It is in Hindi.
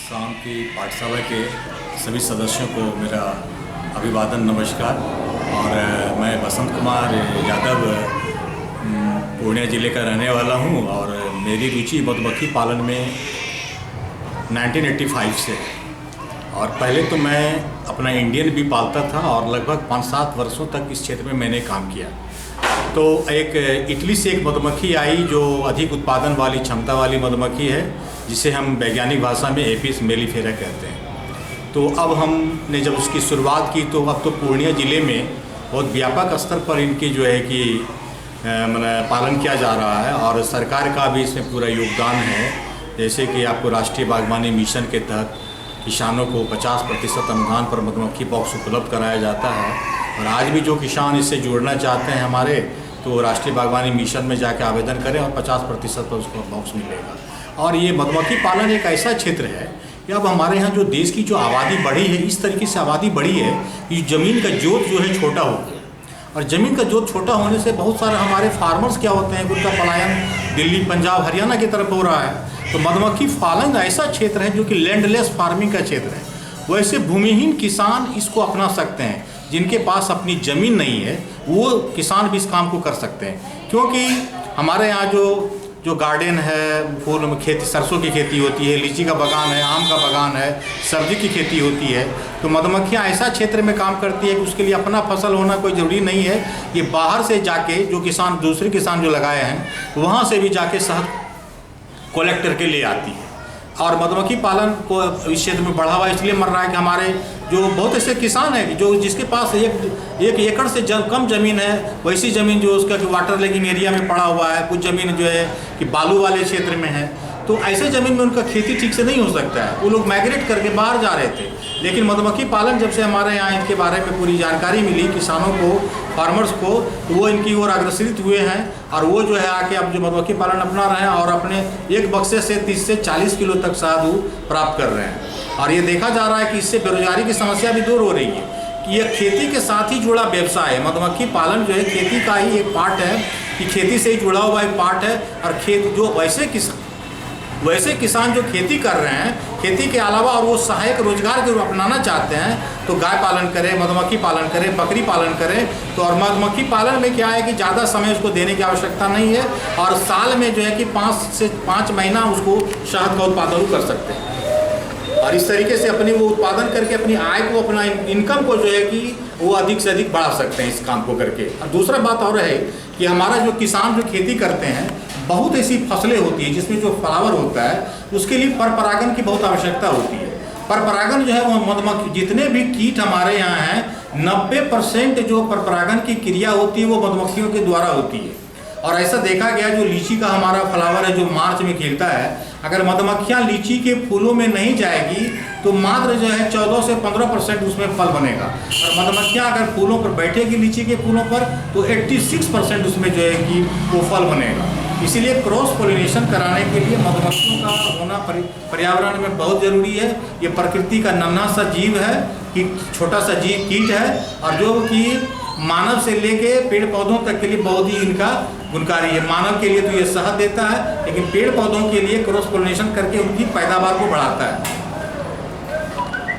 शाम की पाठशाला के सभी सदस्यों को मेरा अभिवादन, नमस्कार। और मैं बसंत कुमार यादव पूर्णिया ज़िले का रहने वाला हूं और मेरी रुचि मधुमक्खी पालन में 1985 से है। और पहले तो मैं अपना इंडियन भी पालता था और लगभग 5-7 वर्षों तक इस क्षेत्र में मैंने काम किया। तो एक इटली से एक मधुमक्खी आई जो अधिक उत्पादन वाली क्षमता वाली मधुमक्खी है, जिसे हम वैज्ञानिक भाषा में एपिस मेलिफेरा कहते हैं। तो अब हमने जब उसकी शुरुआत की तो अब तो पूर्णिया ज़िले में बहुत व्यापक स्तर पर इनकी जो है कि पालन किया जा रहा है और सरकार का भी इसमें पूरा योगदान है। जैसे कि आपको राष्ट्रीय बागवानी मिशन के तहत किसानों को 50% अनुदान पर मधुमक्खी बॉक्स उपलब्ध कराया जाता है। और आज भी जो किसान इससे जुड़ना चाहते हैं हमारे, तो राष्ट्रीय बागवानी मिशन में जाके आवेदन करें और 50% पर उसको बॉक्स मिलेगा। और ये मधुमक्खी पालन एक ऐसा क्षेत्र है कि अब हमारे यहाँ जो देश की जो आबादी बढ़ी है, इस तरीके से आबादी बढ़ी है कि ज़मीन का जोत जो है छोटा हो गया। और ज़मीन का जोत छोटा होने से बहुत सारे हमारे फार्मर्स क्या होते हैं, उनका पलायन दिल्ली, पंजाब, हरियाणा की तरफ हो रहा है। तो मधुमक्खी पालन ऐसा क्षेत्र है जो कि लैंडलेस फार्मिंग का क्षेत्र है। वैसे भूमिहीन किसान इसको अपना सकते हैं, जिनके पास अपनी ज़मीन नहीं है वो किसान भी इस काम को कर सकते हैं। क्योंकि हमारे यहाँ जो गार्डन है, फूल में खेती, सरसों की खेती होती है, लीची का बागान है, आम का बागान है, सब्जी की खेती होती है। तो मधुमक्खियाँ ऐसा क्षेत्र में काम करती है कि उसके लिए अपना फसल होना कोई ज़रूरी नहीं है। ये बाहर से जाके जो किसान, दूसरे किसान जो लगाए हैं, वहाँ से भी जाके शहद कलेक्ट करके ले आती है। और मधुमक्खी पालन को इस क्षेत्र में बढ़ावा इसलिए मिल रहा है कि हमारे जो बहुत ऐसे किसान हैं जो जिसके पास एक एकड़ से कम ज़मीन है, वैसी ज़मीन जो उसका कि वाटर लैगिंग एरिया में पड़ा हुआ है, कुछ ज़मीन जो है कि बालू वाले क्षेत्र में है, तो ऐसे ज़मीन में उनका खेती ठीक से नहीं हो सकता है। वो लोग माइग्रेट करके बाहर जा रहे थे। लेकिन मधुमक्खी पालन जब से हमारे यहाँ इनके बारे में पूरी जानकारी मिली किसानों को, फार्मर्स को, तो वो इनकी ओर अग्रसरित हुए हैं और वो जो है आके अब जो मधुमक्खी पालन अपना रहे हैं और अपने एक बक्से से 30 से 40 किलो तक शहद प्राप्त कर रहे हैं। और ये देखा जा रहा है कि इससे बेरोजगारी की समस्या भी दूर हो रही है कि यह खेती के साथ ही जुड़ा व्यवसाय है। मधुमक्खी पालन जो है खेती का ही एक पार्ट है, कि खेती से ही जुड़ा हुआ एक पार्ट है। और खेत जो वैसे किसान जो खेती कर रहे हैं, खेती के अलावा और वो सहायक रोजगार के रूप अपनाना चाहते हैं, तो गाय पालन करें, मधुमक्खी पालन करें, बकरी पालन करें। तो और मधुमक्खी पालन में क्या है कि ज़्यादा समय उसको देने की आवश्यकता नहीं है और साल में जो है कि 5 से 5 महीना उसको शहद का उत्पादन कर सकते हैं। और इस तरीके से अपनी वो उत्पादन करके अपनी आय को, अपना इनकम को जो है कि वो अधिक से अधिक बढ़ा सकते हैं इस काम को करके। और दूसरा बात और है कि हमारा जो किसान जो खेती करते हैं, बहुत ऐसी फसलें होती हैं जिसमें जो फ्लावर होता है उसके लिए पर परागन की बहुत आवश्यकता होती है। पर परागन जो है वो मधुमक्खी, जितने भी कीट हमारे यहाँ हैं 90% जो पर परागन की क्रिया होती है वो मधुमक्खियों के द्वारा होती है। और ऐसा देखा गया जो लीची का हमारा फ्लावर है जो मार्च में खिलता है, अगर मधुमक्खियाँ लीची के फूलों में नहीं जाएगी तो मात्र जो है 14 से 15% उसमें फल बनेगा। और मधुमक्खियाँ अगर फूलों पर बैठेगी लीची के फूलों पर तो 86% उसमें जो है कि वो फल बनेगा। इसीलिए क्रॉस पोलिनेशन कराने के लिए मधुमक्खियों का होना पर्यावरण में बहुत ज़रूरी है। ये प्रकृति का नन्हा सा जीव है, कि छोटा सा जीव कीट है और जो कि मानव से लेके पेड़ पौधों तक के लिए बहुत ही इनका गुणकारी है। मानव के लिए तो ये शहद देता है, लेकिन पेड़ पौधों के लिए क्रॉस पोलिनेशन करके उनकी पैदावार को बढ़ाता है।